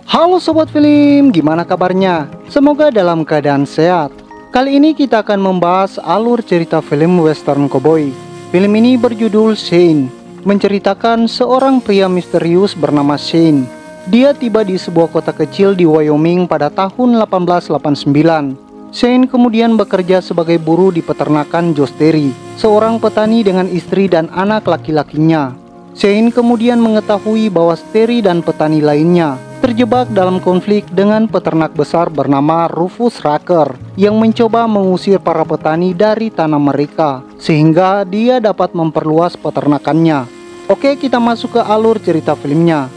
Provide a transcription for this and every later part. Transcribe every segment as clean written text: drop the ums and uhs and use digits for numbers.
Halo Sobat Film, gimana kabarnya? Semoga dalam keadaan sehat. Kali ini kita akan membahas alur cerita film western cowboy. Film ini berjudul Shane, menceritakan seorang pria misterius bernama Shane. Dia tiba di sebuah kota kecil di Wyoming pada tahun 1889. Shane kemudian bekerja sebagai buruh di peternakan Josh Terry, seorang petani dengan istri dan anak laki-lakinya. Shane kemudian mengetahui bahwa Terry dan petani lainnya terjebak dalam konflik dengan peternak besar bernama Rufus Rucker yang mencoba mengusir para petani dari tanah mereka sehingga dia dapat memperluas peternakannya. Oke, kita masuk ke alur cerita filmnya.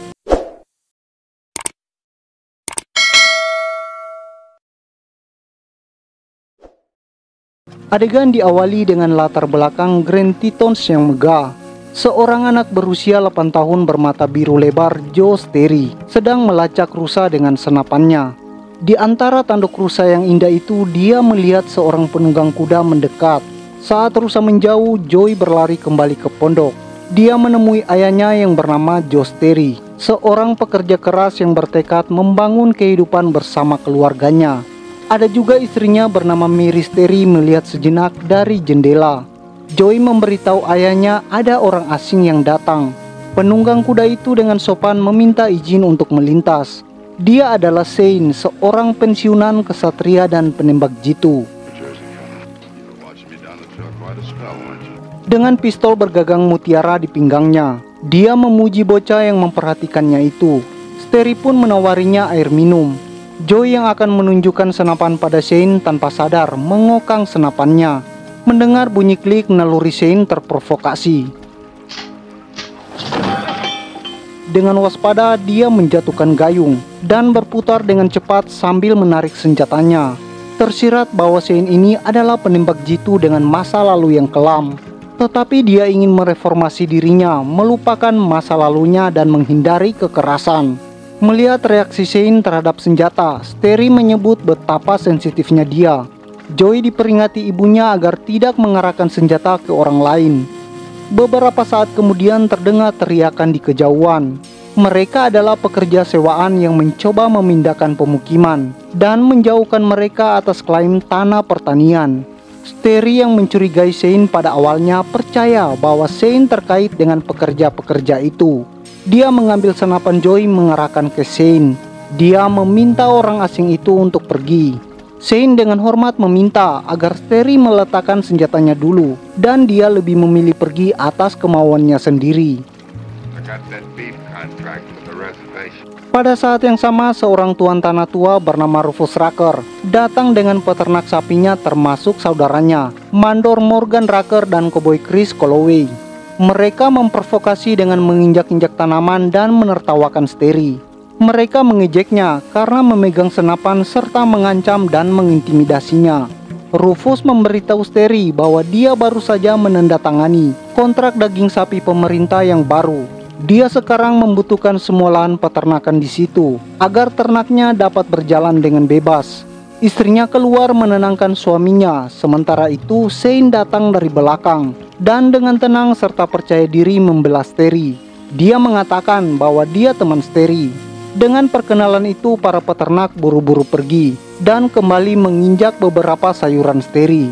Adegan diawali dengan latar belakang Grand Tetons yang megah. Seorang anak berusia 8 tahun bermata biru lebar, Josh Terry, sedang melacak rusa dengan senapannya. Di antara tanduk rusa yang indah itu, dia melihat seorang penunggang kuda mendekat. Saat rusa menjauh, Joy berlari kembali ke pondok. Dia menemui ayahnya yang bernama Josh Terry, seorang pekerja keras yang bertekad membangun kehidupan bersama keluarganya. Ada juga istrinya bernama Mary Terry melihat sejenak dari jendela. Joy memberitahu ayahnya ada orang asing yang datang. Penunggang kuda itu dengan sopan meminta izin untuk melintas. Dia adalah Shane, seorang pensiunan kesatria dan penembak jitu. Dengan pistol bergagang mutiara di pinggangnya, dia memuji bocah yang memperhatikannya itu. Terry pun menawarinya air minum. Joy yang akan menunjukkan senapan pada Shane tanpa sadar mengokang senapannya. Mendengar bunyi klik, naluri Shane terprovokasi. Dengan waspada, dia menjatuhkan gayung dan berputar dengan cepat sambil menarik senjatanya. Tersirat bahwa Shane ini adalah penembak jitu dengan masa lalu yang kelam. Tetapi dia ingin mereformasi dirinya, melupakan masa lalunya dan menghindari kekerasan. Melihat reaksi Shane terhadap senjata, Terry menyebut betapa sensitifnya dia. Joy diperingati ibunya agar tidak mengarahkan senjata ke orang lain. Beberapa saat kemudian terdengar teriakan di kejauhan. Mereka adalah pekerja sewaan yang mencoba memindahkan pemukiman dan menjauhkan mereka atas klaim tanah pertanian. Terry yang mencurigai Shane pada awalnya percaya bahwa Shane terkait dengan pekerja-pekerja itu. Dia mengambil senapan Joy mengarahkan ke Shane. Dia meminta orang asing itu untuk pergi. Shane dengan hormat meminta agar Terry meletakkan senjatanya dulu dan dia lebih memilih pergi atas kemauannya sendiri. Pada saat yang sama, seorang tuan tanah tua bernama Rufus Rucker datang dengan peternak sapinya termasuk saudaranya, Mandor Morgan Rucker dan Cowboy Chris Calloway. Mereka memprovokasi dengan menginjak-injak tanaman dan menertawakan Terry. Mereka mengejeknya karena memegang senapan serta mengancam dan mengintimidasinya. Rufus memberitahu Terry bahwa dia baru saja menandatangani kontrak daging sapi pemerintah yang baru. Dia sekarang membutuhkan semua lahan peternakan di situ agar ternaknya dapat berjalan dengan bebas. Istrinya keluar menenangkan suaminya, sementara itu Shane datang dari belakang dan dengan tenang serta percaya diri membelas Terry. Dia mengatakan bahwa dia teman Terry. Dengan perkenalan itu, para peternak buru-buru pergi dan kembali menginjak beberapa sayuran Terry.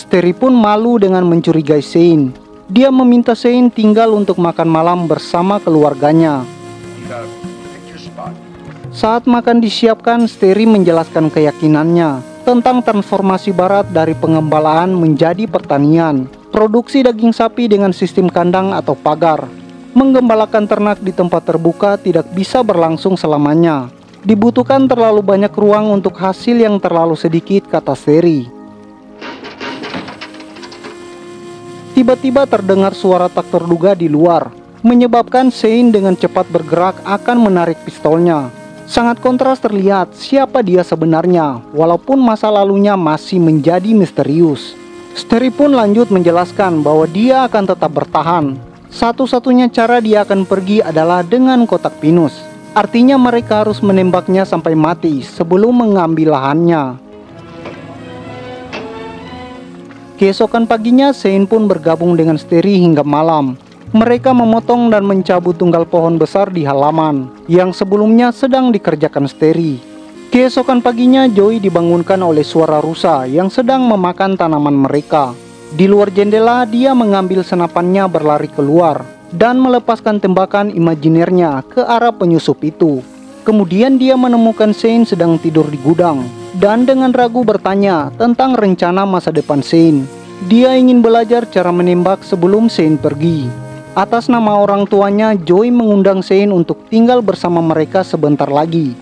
Terry pun malu dengan mencurigai Shane. Dia meminta Shane tinggal untuk makan malam bersama keluarganya. Saat makan disiapkan, Terry menjelaskan keyakinannya tentang transformasi barat dari pengembalaan menjadi pertanian, produksi daging sapi dengan sistem kandang atau pagar. Menggembalakan ternak di tempat terbuka tidak bisa berlangsung selamanya. Dibutuhkan terlalu banyak ruang untuk hasil yang terlalu sedikit, kata Terry. Tiba-tiba terdengar suara tak terduga di luar, menyebabkan Shane dengan cepat bergerak akan menarik pistolnya. Sangat kontras terlihat siapa dia sebenarnya, walaupun masa lalunya masih menjadi misterius. Terry pun lanjut menjelaskan bahwa dia akan tetap bertahan. Satu-satunya cara dia akan pergi adalah dengan kotak pinus. Artinya mereka harus menembaknya sampai mati sebelum mengambil lahannya. Keesokan paginya, Shane pun bergabung dengan Steri hingga malam. Mereka memotong dan mencabut tunggal pohon besar di halaman yang sebelumnya sedang dikerjakan Steri. Keesokan paginya, Joey dibangunkan oleh suara rusa yang sedang memakan tanaman mereka. Di luar jendela, dia mengambil senapannya berlari keluar dan melepaskan tembakan imajinernya ke arah penyusup itu. Kemudian dia menemukan Shane sedang tidur di gudang dan dengan ragu bertanya tentang rencana masa depan Shane. Dia ingin belajar cara menembak sebelum Shane pergi. Atas nama orang tuanya, Joey mengundang Shane untuk tinggal bersama mereka sebentar lagi.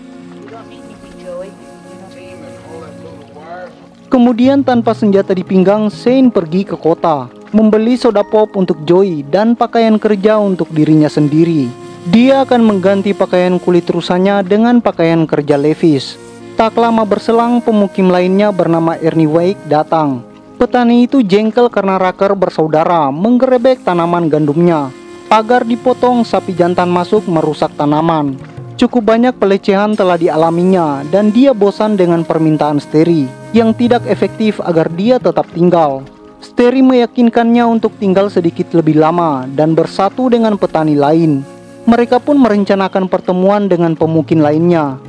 Kemudian tanpa senjata di pinggang, Shane pergi ke kota, membeli soda pop untuk Joey dan pakaian kerja untuk dirinya sendiri. Dia akan mengganti pakaian kulit rusanya dengan pakaian kerja Levi's. Tak lama berselang, pemukim lainnya bernama Ernie Wake datang. Petani itu jengkel karena Rucker bersaudara menggerebek tanaman gandumnya. Pagar dipotong, sapi jantan masuk merusak tanaman. Cukup banyak pelecehan telah dialaminya dan dia bosan dengan permintaan Steri yang tidak efektif agar dia tetap tinggal. Steri meyakinkannya untuk tinggal sedikit lebih lama dan bersatu dengan petani lain. Mereka pun merencanakan pertemuan dengan pemukim lainnya.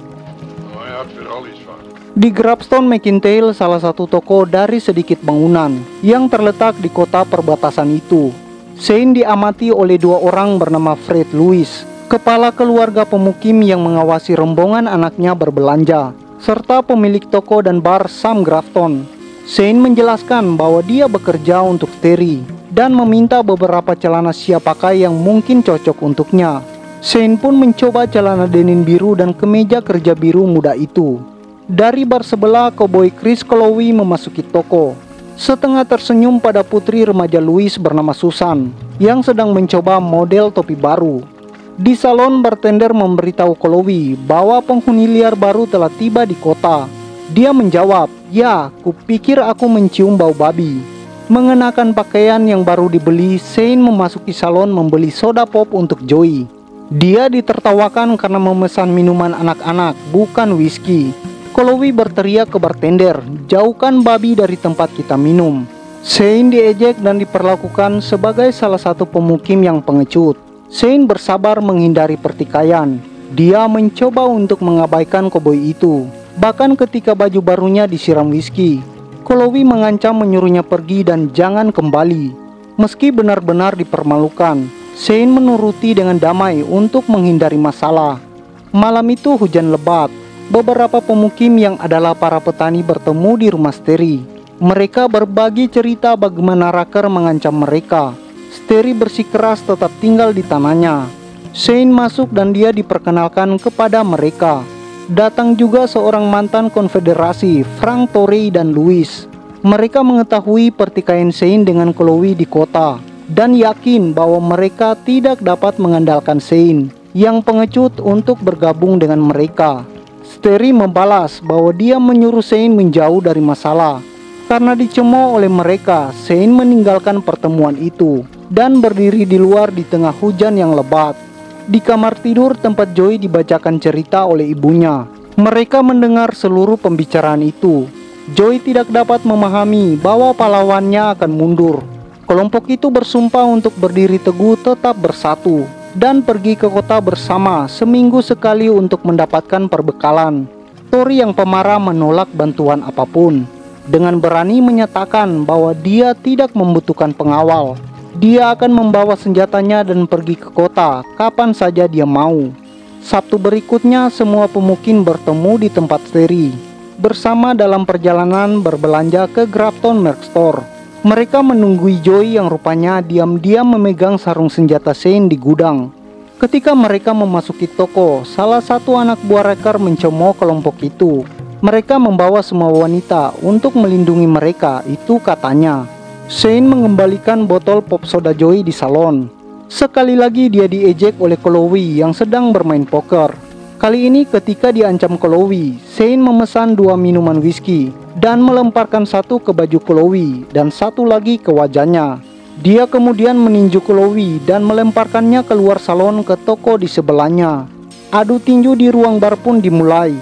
Di Grabstone McIntyre, salah satu toko dari sedikit bangunan yang terletak di kota perbatasan itu. Shane diamati oleh dua orang bernama Fred Lewis, kepala keluarga pemukim yang mengawasi rombongan anaknya berbelanja, serta pemilik toko dan bar Sam Grafton. Shane menjelaskan bahwa dia bekerja untuk Steri dan meminta beberapa celana siap pakai yang mungkin cocok untuknya. Shane pun mencoba celana denim biru dan kemeja kerja biru muda itu. Dari bar sebelah, Cowboy Chris Calloway memasuki toko, setengah tersenyum pada putri remaja Louis bernama Susan yang sedang mencoba model topi baru. Di salon, bartender memberitahu Calloway bahwa penghuni liar baru telah tiba di kota. Dia menjawab, "Ya, kupikir aku mencium bau babi." Mengenakan pakaian yang baru dibeli, Shane memasuki salon membeli soda pop untuk Joey. Dia ditertawakan karena memesan minuman anak-anak, bukan whisky. Calloway berteriak ke bartender, "Jauhkan babi dari tempat kita minum." Shane diejek dan diperlakukan sebagai salah satu pemukim yang pengecut. Shane bersabar menghindari pertikaian. Dia mencoba untuk mengabaikan koboi itu, bahkan ketika baju barunya disiram whisky. Calloway mengancam menyuruhnya pergi dan jangan kembali. Meski benar-benar dipermalukan, Shane menuruti dengan damai untuk menghindari masalah. Malam itu hujan lebat. Beberapa pemukim yang adalah para petani bertemu di rumah Steri. Mereka berbagi cerita bagaimana Rucker mengancam mereka. Steri bersikeras tetap tinggal di tanahnya. Shane masuk dan dia diperkenalkan kepada mereka. Datang juga seorang mantan konfederasi, Frank Torrey dan Louis. Mereka mengetahui pertikaian Shane dengan Calloway di kota dan yakin bahwa mereka tidak dapat mengandalkan Shane yang pengecut untuk bergabung dengan mereka. Steri membalas bahwa dia menyuruh Shane menjauh dari masalah. Karena dicemooh oleh mereka, Shane meninggalkan pertemuan itu dan berdiri di luar di tengah hujan yang lebat. Di kamar tidur tempat Joey dibacakan cerita oleh ibunya. Mereka mendengar seluruh pembicaraan itu. Joey tidak dapat memahami bahwa pahlawannya akan mundur. Kelompok itu bersumpah untuk berdiri teguh tetap bersatu dan pergi ke kota bersama seminggu sekali untuk mendapatkan perbekalan. Tori yang pemarah menolak bantuan apapun dengan berani menyatakan bahwa dia tidak membutuhkan pengawal. Dia akan membawa senjatanya dan pergi ke kota kapan saja dia mau. Sabtu berikutnya semua pemukim bertemu di tempat Steri bersama dalam perjalanan berbelanja ke Grafton Merc Store. Mereka menunggui Joey yang rupanya diam-diam memegang sarung senjata Shane di gudang. Ketika mereka memasuki toko, salah satu anak buah Rucker mencemooh kelompok itu. Mereka membawa semua wanita untuk melindungi mereka, itu katanya. Shane mengembalikan botol pop soda Joey di salon. Sekali lagi dia diejek oleh Calloway yang sedang bermain poker. Kali ini ketika diancam Calloway, Shane memesan 2 minuman whisky dan melemparkan satu ke baju Calloway dan satu lagi ke wajahnya. Dia kemudian meninju Calloway dan melemparkannya keluar salon ke toko di sebelahnya. Adu tinju di ruang bar pun dimulai.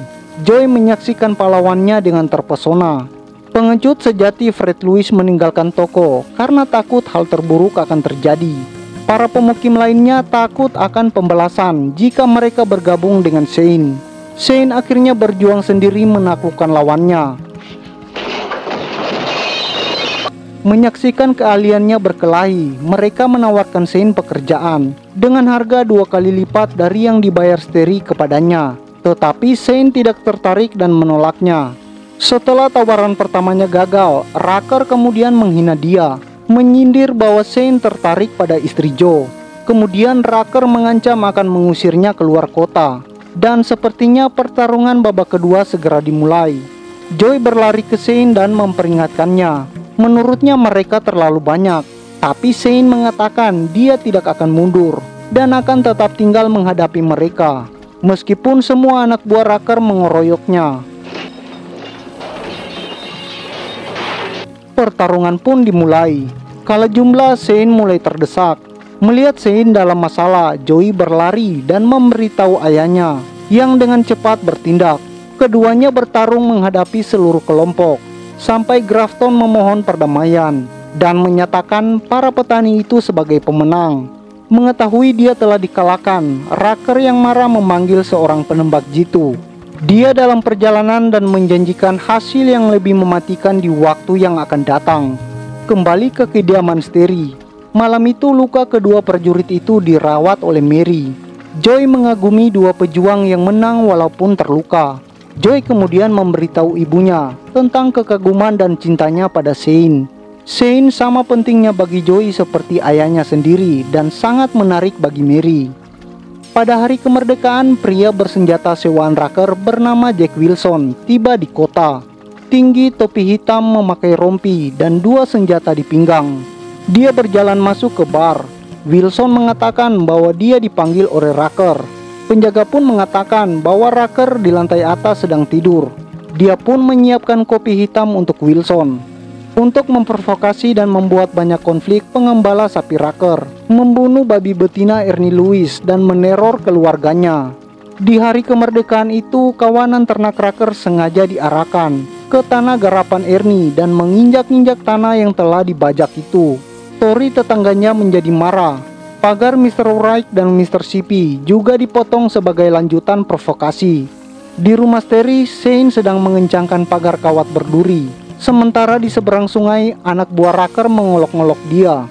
Joey menyaksikan pahlawannya dengan terpesona. Pengecut sejati Fred Lewis meninggalkan toko karena takut hal terburuk akan terjadi. Para pemukim lainnya takut akan pembalasan jika mereka bergabung dengan Shane. Shane akhirnya berjuang sendiri menaklukkan lawannya. Menyaksikan keahliannya berkelahi, mereka menawarkan Shane pekerjaan dengan harga 2 kali lipat dari yang dibayar Sterry kepadanya. Tetapi Shane tidak tertarik dan menolaknya. Setelah tawaran pertamanya gagal, Rucker kemudian menghina dia, menyindir bahwa Shane tertarik pada istri Joe. Kemudian Rucker mengancam akan mengusirnya keluar kota. Dan sepertinya pertarungan babak kedua segera dimulai. Joey berlari ke Shane dan memperingatkannya. Menurutnya mereka terlalu banyak, tapi Shane mengatakan dia tidak akan mundur dan akan tetap tinggal menghadapi mereka, meskipun semua anak buah Rucker mengeroyoknya. Pertarungan pun dimulai. Kala jumlah Shane mulai terdesak. Melihat Shane dalam masalah, Joey berlari dan memberitahu ayahnya yang dengan cepat bertindak. Keduanya bertarung menghadapi seluruh kelompok sampai Grafton memohon perdamaian dan menyatakan para petani itu sebagai pemenang. Mengetahui dia telah dikalahkan, Rucker yang marah memanggil seorang penembak jitu. Dia dalam perjalanan dan menjanjikan hasil yang lebih mematikan di waktu yang akan datang. Kembali ke kediaman Sterry. Malam itu luka kedua prajurit itu dirawat oleh Mary. Joey mengagumi dua pejuang yang menang walaupun terluka. Joey kemudian memberitahu ibunya tentang kekaguman dan cintanya pada Shane. Shane sama pentingnya bagi Joey seperti ayahnya sendiri dan sangat menarik bagi Mary. Pada hari kemerdekaan, pria bersenjata sewaan Rucker bernama Jack Wilson tiba di kota. Tinggi, topi hitam, memakai rompi, dan 2 senjata di pinggang. Dia berjalan masuk ke bar. Wilson mengatakan bahwa dia dipanggil oleh Rucker. Penjaga pun mengatakan bahwa Rucker di lantai atas sedang tidur. Dia pun menyiapkan kopi hitam untuk Wilson. Untuk memprovokasi dan membuat banyak konflik, pengembala sapi Rucker membunuh babi betina Ernie Lewis dan meneror keluarganya. Di hari kemerdekaan itu, kawanan ternak Rucker sengaja diarahkan ke tanah garapan Ernie dan menginjak-injak tanah yang telah dibajak itu. Tori tetangganya menjadi marah. Pagar Mr. Wright dan Mr. CP juga dipotong sebagai lanjutan provokasi. Di rumah Sterry, Shane sedang mengencangkan pagar kawat berduri. Sementara di seberang sungai, anak buah Rucker mengolok-ngolok dia.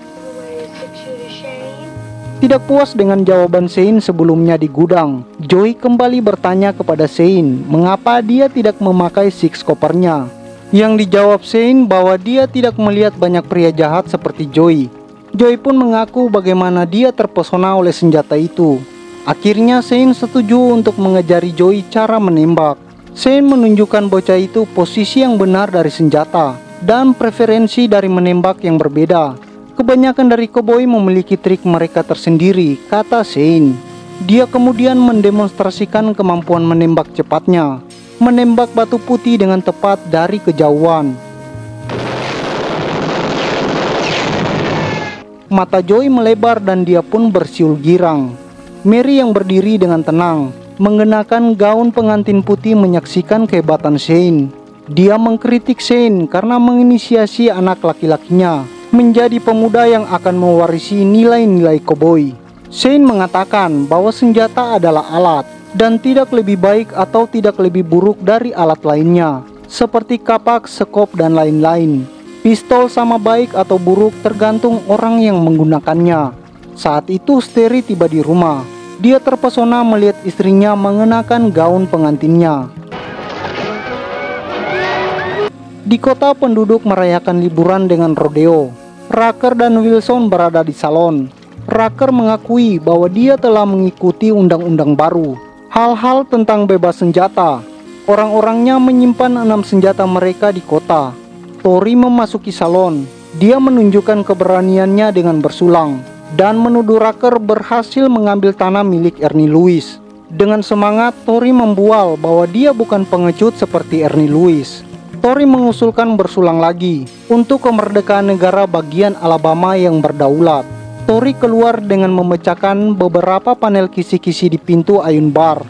Tidak puas dengan jawaban Shane sebelumnya di gudang, Joey kembali bertanya kepada Shane mengapa dia tidak memakai six-coppernya. Yang dijawab Shane bahwa dia tidak melihat banyak pria jahat seperti Joey. Joey pun mengaku bagaimana dia terpesona oleh senjata itu. Akhirnya Shane setuju untuk mengajari Joey cara menembak. Shane menunjukkan bocah itu posisi yang benar dari senjata dan preferensi dari menembak yang berbeda. Kebanyakan dari koboi memiliki trik mereka tersendiri, kata Shane. Dia kemudian mendemonstrasikan kemampuan menembak cepatnya, menembak batu putih dengan tepat dari kejauhan. Mata Joey melebar dan dia pun bersiul girang. Mary yang berdiri dengan tenang, mengenakan gaun pengantin putih menyaksikan kehebatan Shane. Dia mengkritik Shane karena menginisiasi anak laki-lakinya menjadi pemuda yang akan mewarisi nilai-nilai koboi. Shane mengatakan bahwa senjata adalah alat dan tidak lebih baik atau tidak lebih buruk dari alat lainnya, seperti kapak, sekop, dan lain-lain. Pistol sama baik atau buruk tergantung orang yang menggunakannya. Saat itu Sterry tiba di rumah. Dia terpesona melihat istrinya mengenakan gaun pengantinnya. Di kota, penduduk merayakan liburan dengan rodeo. Rucker dan Wilson berada di salon. Rucker mengakui bahwa dia telah mengikuti undang-undang baru, hal-hal tentang bebas senjata. Orang-orangnya menyimpan 6 senjata mereka di kota. Tori memasuki salon. Dia menunjukkan keberaniannya dengan bersulang dan menuduh Rucker berhasil mengambil tanah milik Ernie Lewis. Dengan semangat, Tori membual bahwa dia bukan pengecut seperti Ernie Lewis. Tori mengusulkan bersulang lagi untuk kemerdekaan negara bagian Alabama yang berdaulat. Tori keluar dengan memecahkan beberapa panel kisi-kisi di pintu ayun bar.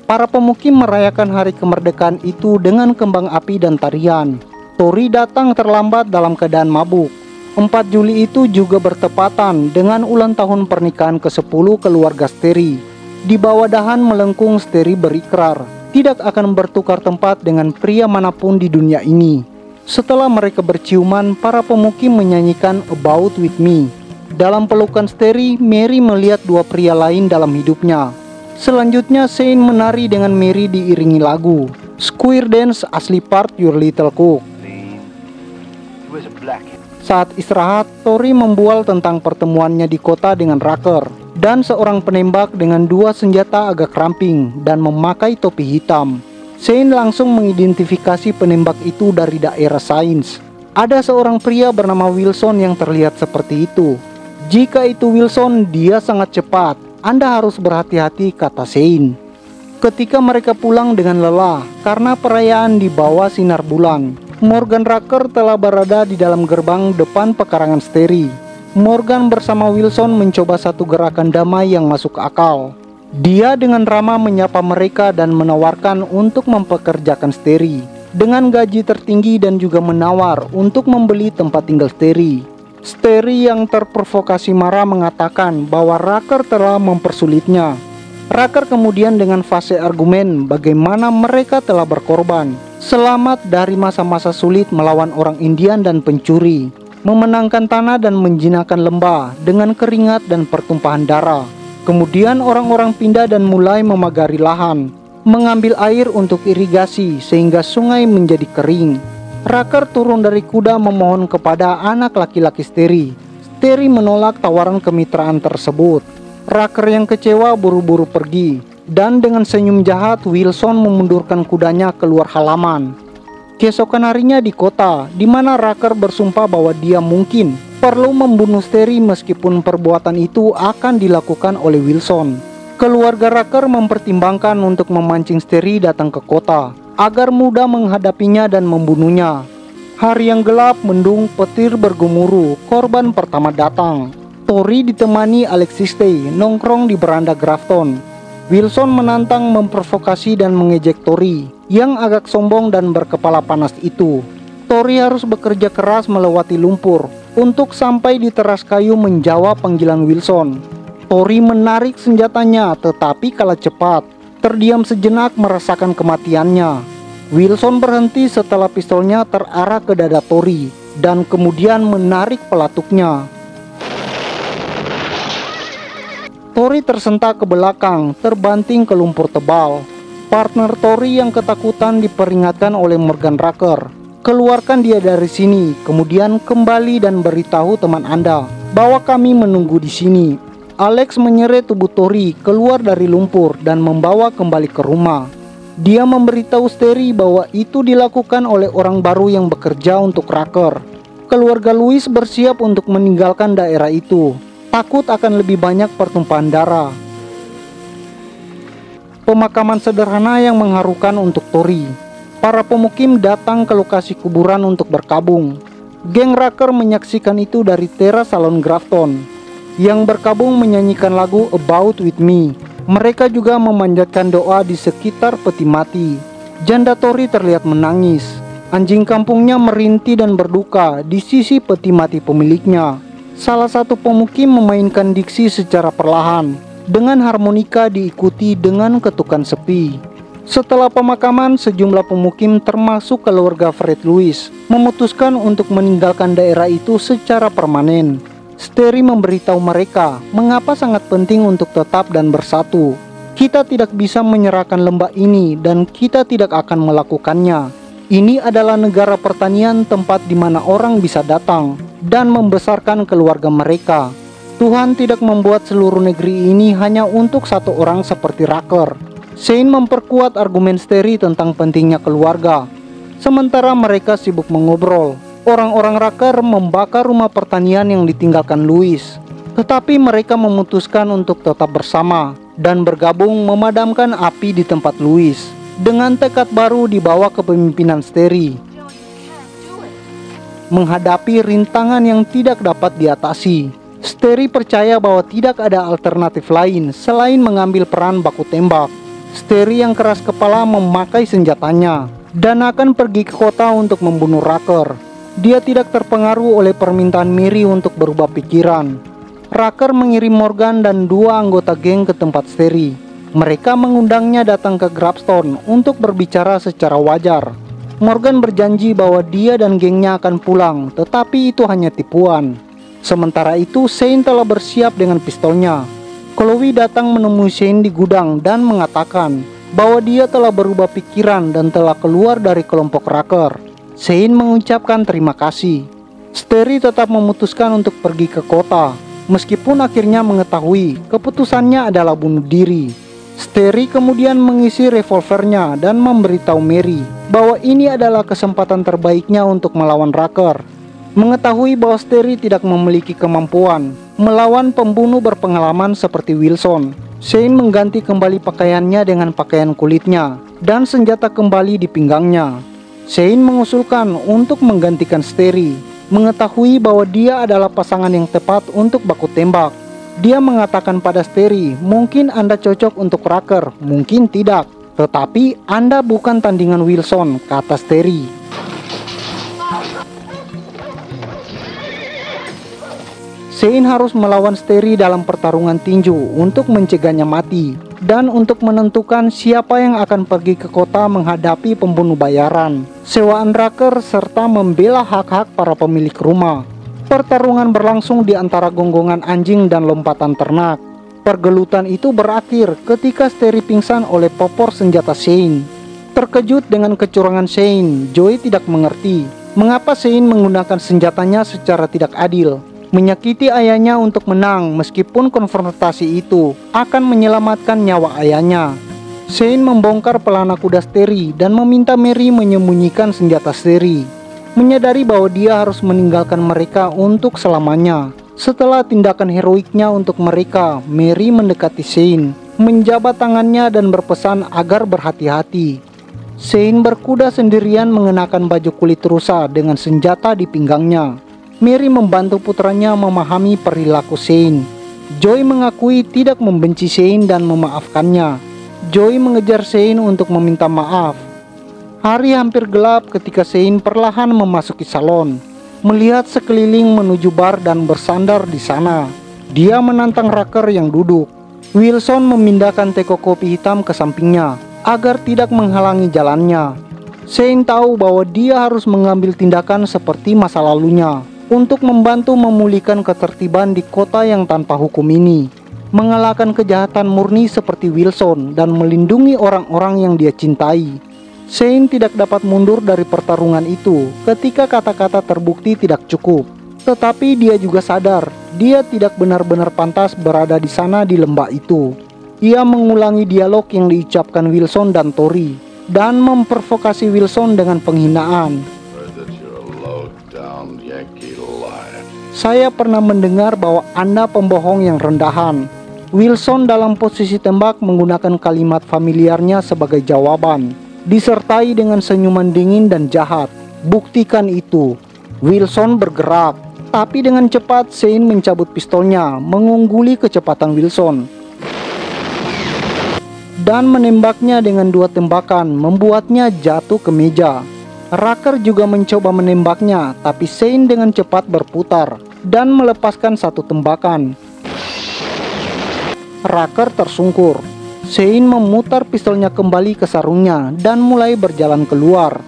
Para pemukim merayakan hari kemerdekaan itu dengan kembang api dan tarian. Tori datang terlambat dalam keadaan mabuk. 4 Juli itu juga bertepatan dengan ulang tahun pernikahan ke-10 keluarga Steri. Di bawah dahan melengkung, Steri berikrar tidak akan bertukar tempat dengan pria manapun di dunia ini. Setelah mereka berciuman, para pemukim menyanyikan About With Me. Dalam pelukan Steri, Mary melihat 2 pria lain dalam hidupnya. Selanjutnya, Shane menari dengan Mary diiringi lagu Square Dance asli part Your Little Cook. Saat istirahat, Tori membual tentang pertemuannya di kota dengan Rucker dan seorang penembak dengan 2 senjata agak ramping dan memakai topi hitam. Shane langsung mengidentifikasi penembak itu dari daerah sains. Ada seorang pria bernama Wilson yang terlihat seperti itu. Jika itu Wilson, dia sangat cepat. Anda harus berhati-hati, kata Shane. Ketika mereka pulang dengan lelah karena perayaan di bawah sinar bulan, Morgan Rucker telah berada di dalam gerbang depan pekarangan Steri. Morgan bersama Wilson mencoba satu gerakan damai yang masuk akal. Dia dengan ramah menyapa mereka dan menawarkan untuk mempekerjakan Steri dengan gaji tertinggi dan juga menawar untuk membeli tempat tinggal Steri. Steri yang terprovokasi marah mengatakan bahwa Rucker telah mempersulitnya. Rucker kemudian dengan fase argumen bagaimana mereka telah berkorban, selamat dari masa-masa sulit melawan orang Indian dan pencuri, memenangkan tanah dan menjinakkan lembah dengan keringat dan pertumpahan darah. Kemudian orang-orang pindah dan mulai memagari lahan, mengambil air untuk irigasi sehingga sungai menjadi kering. Rucker turun dari kuda memohon kepada anak laki-laki Steri. Steri menolak tawaran kemitraan tersebut. Rucker yang kecewa buru-buru pergi, dan dengan senyum jahat Wilson memundurkan kudanya keluar halaman. Keesokan harinya di kota, di mana Rucker bersumpah bahwa dia mungkin perlu membunuh Steri meskipun perbuatan itu akan dilakukan oleh Wilson. Keluarga Rucker mempertimbangkan untuk memancing Steri datang ke kota agar mudah menghadapinya dan membunuhnya. Hari yang gelap, mendung, petir bergemuruh, korban pertama datang. Tori ditemani Alexis Day nongkrong di beranda Grafton. Wilson menantang, memprovokasi dan mengejek Tori yang agak sombong dan berkepala panas itu. Tori harus bekerja keras melewati lumpur untuk sampai di teras kayu menjawab panggilan Wilson. Tori menarik senjatanya tetapi kalah cepat. Terdiam sejenak merasakan kematiannya. Wilson berhenti setelah pistolnya terarah ke dada Tori dan kemudian menarik pelatuknya. Tori tersentak ke belakang, terbanting ke lumpur tebal. Partner Tori yang ketakutan diperingatkan oleh Morgan Rucker. Keluarkan dia dari sini, kemudian kembali dan beritahu teman Anda bahwa kami menunggu di sini. Alex menyeret tubuh Tori keluar dari lumpur dan membawa kembali ke rumah. Dia memberitahu Steri bahwa itu dilakukan oleh orang baru yang bekerja untuk Rucker. Keluarga Louis bersiap untuk meninggalkan daerah itu, takut akan lebih banyak pertumpahan darah. Pemakaman sederhana yang mengharukan untuk Tori. Para pemukim datang ke lokasi kuburan untuk berkabung. Geng Rucker menyaksikan itu dari teras salon Grafton. Yang berkabung menyanyikan lagu About With Me. Mereka juga memanjatkan doa di sekitar peti mati. Janda Tori terlihat menangis. Anjing kampungnya merintih dan berduka di sisi peti mati pemiliknya. Salah satu pemukim memainkan diksi secara perlahan, dengan harmonika diikuti dengan ketukan sepi. Setelah pemakaman, sejumlah pemukim termasuk keluarga Fred Louis memutuskan untuk meninggalkan daerah itu secara permanen. Steri memberitahu mereka mengapa sangat penting untuk tetap dan bersatu. Kita tidak bisa menyerahkan lembah ini dan kita tidak akan melakukannya. Ini adalah negara pertanian, tempat di mana orang bisa datang dan membesarkan keluarga mereka. Tuhan tidak membuat seluruh negeri ini hanya untuk satu orang seperti Rucker. Shane memperkuat argumen Steri tentang pentingnya keluarga. Sementara mereka sibuk mengobrol, orang-orang Rucker membakar rumah pertanian yang ditinggalkan Louis. Tetapi mereka memutuskan untuk tetap bersama dan bergabung memadamkan api di tempat Louis dengan tekad baru di bawah kepemimpinan Steri. Menghadapi rintangan yang tidak dapat diatasi, Steri percaya bahwa tidak ada alternatif lain selain mengambil peran baku tembak. Steri yang keras kepala memakai senjatanya dan akan pergi ke kota untuk membunuh Raker. Dia tidak terpengaruh oleh permintaan Mary untuk berubah pikiran. Raker mengirim Morgan dan 2 anggota geng ke tempat Steri. Mereka mengundangnya datang ke Grabstone untuk berbicara secara wajar. Morgan berjanji bahwa dia dan gengnya akan pulang, tetapi itu hanya tipuan. Sementara itu, Shane telah bersiap dengan pistolnya. Chloe datang menemui Shane di gudang dan mengatakan bahwa dia telah berubah pikiran dan telah keluar dari kelompok Raker. Shane mengucapkan terima kasih. Steri tetap memutuskan untuk pergi ke kota, meskipun akhirnya mengetahui keputusannya adalah bunuh diri. Steri kemudian mengisi revolvernya dan memberitahu Mary bahwa ini adalah kesempatan terbaiknya untuk melawan Raker. Mengetahui bahwa Steri tidak memiliki kemampuan melawan pembunuh berpengalaman seperti Wilson, Shane mengganti kembali pakaiannya dengan pakaian kulitnya dan senjata kembali di pinggangnya. Shane mengusulkan untuk menggantikan Steri, mengetahui bahwa dia adalah pasangan yang tepat untuk baku tembak. Dia mengatakan pada Steri, mungkin Anda cocok untuk Raker, mungkin tidak. Tetapi Anda bukan tandingan Wilson, kata Steri. Shane harus melawan Steri dalam pertarungan tinju untuk mencegahnya mati dan untuk menentukan siapa yang akan pergi ke kota menghadapi pembunuh bayaran, sewaan Raker, serta membela hak-hak para pemilik rumah. Pertarungan berlangsung di antara gonggongan anjing dan lompatan ternak. Pergelutan itu berakhir ketika Steri pingsan oleh popor senjata Shane. Terkejut dengan kecurangan Shane, Joey tidak mengerti mengapa Shane menggunakan senjatanya secara tidak adil, menyakiti ayahnya untuk menang meskipun konfrontasi itu akan menyelamatkan nyawa ayahnya. Shane membongkar pelana kuda Steri dan meminta Mary menyembunyikan senjata Steri. Menyadari bahwa dia harus meninggalkan mereka untuk selamanya. Setelah tindakan heroiknya untuk mereka, Mary mendekati Shane, menjabat tangannya dan berpesan agar berhati-hati. Shane berkuda sendirian mengenakan baju kulit rusa dengan senjata di pinggangnya. Mary membantu putranya memahami perilaku Shane. Joy mengakui tidak membenci Shane dan memaafkannya. Joy mengejar Shane untuk meminta maaf. Hari hampir gelap ketika Shane perlahan memasuki salon, melihat sekeliling menuju bar dan bersandar di sana. Dia menantang Raker yang duduk. Wilson memindahkan teko kopi hitam ke sampingnya agar tidak menghalangi jalannya. Shane tahu bahwa dia harus mengambil tindakan seperti masa lalunya untuk membantu memulihkan ketertiban di kota yang tanpa hukum ini, mengalahkan kejahatan murni seperti Wilson dan melindungi orang-orang yang dia cintai. Shane tidak dapat mundur dari pertarungan itu ketika kata-kata terbukti tidak cukup. Tetapi dia juga sadar dia tidak benar-benar pantas berada di sana di lembah itu. Ia mengulangi dialog yang diucapkan Wilson dan Tori dan memprovokasi Wilson dengan penghinaan. Saya pernah mendengar bahwa Anda pembohong yang rendahan. Wilson dalam posisi tembak menggunakan kalimat familiarnya sebagai jawaban, disertai dengan senyuman dingin dan jahat. Buktikan itu. Wilson bergerak, tapi dengan cepat Shane mencabut pistolnya, mengungguli kecepatan Wilson dan menembaknya dengan 2 tembakan, membuatnya jatuh ke meja. Raker juga mencoba menembaknya, tapi Shane dengan cepat berputar dan melepaskan 1 tembakan. Raker tersungkur. Shane memutar pistolnya kembali ke sarungnya dan mulai berjalan keluar.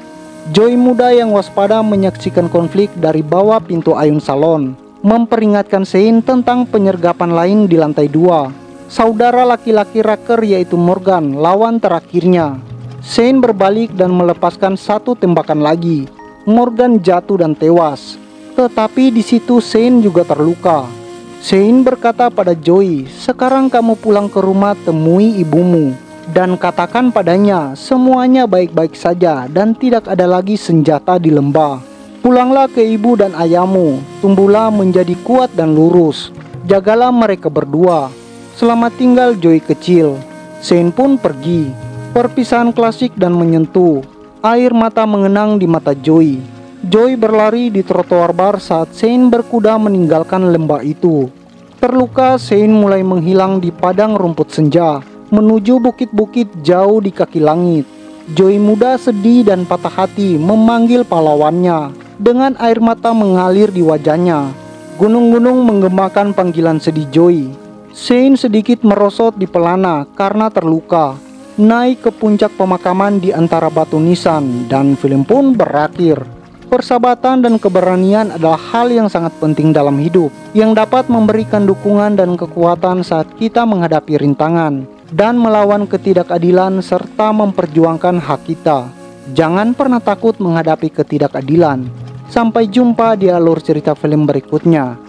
Joy muda yang waspada menyaksikan konflik dari bawah pintu ayun salon, memperingatkan Shane tentang penyergapan lain di lantai 2. Saudara laki-laki Raker yaitu Morgan, lawan terakhirnya. Shane berbalik dan melepaskan 1 tembakan lagi. Morgan jatuh dan tewas. Tetapi di situ Shane juga terluka. Shane berkata pada Joy, "Sekarang kamu pulang ke rumah, temui ibumu dan katakan padanya semuanya baik-baik saja dan tidak ada lagi senjata di lembah. Pulanglah ke ibu dan ayahmu, tumbuhlah menjadi kuat dan lurus. Jagalah mereka berdua. Selamat tinggal Joy kecil." Shane pun pergi. Perpisahan klasik dan menyentuh. Air mata mengenang di mata Joy. Joy berlari di trotoar bar saat Shane berkuda meninggalkan lembah itu. Terluka, Shane mulai menghilang di padang rumput senja. menuju bukit-bukit jauh di kaki langit. Joy muda sedih dan patah hati memanggil pahlawannya. Dengan air mata mengalir di wajahnya, gunung-gunung menggemakan panggilan sedih Joy. Shane sedikit merosot di pelana karena terluka. Naik ke puncak pemakaman di antara batu nisan dan film pun berakhir. Persahabatan dan keberanian adalah hal yang sangat penting dalam hidup, yang dapat memberikan dukungan dan kekuatan saat kita menghadapi rintangan dan melawan ketidakadilan serta memperjuangkan hak kita. Jangan pernah takut menghadapi ketidakadilan. Sampai jumpa di alur cerita film berikutnya.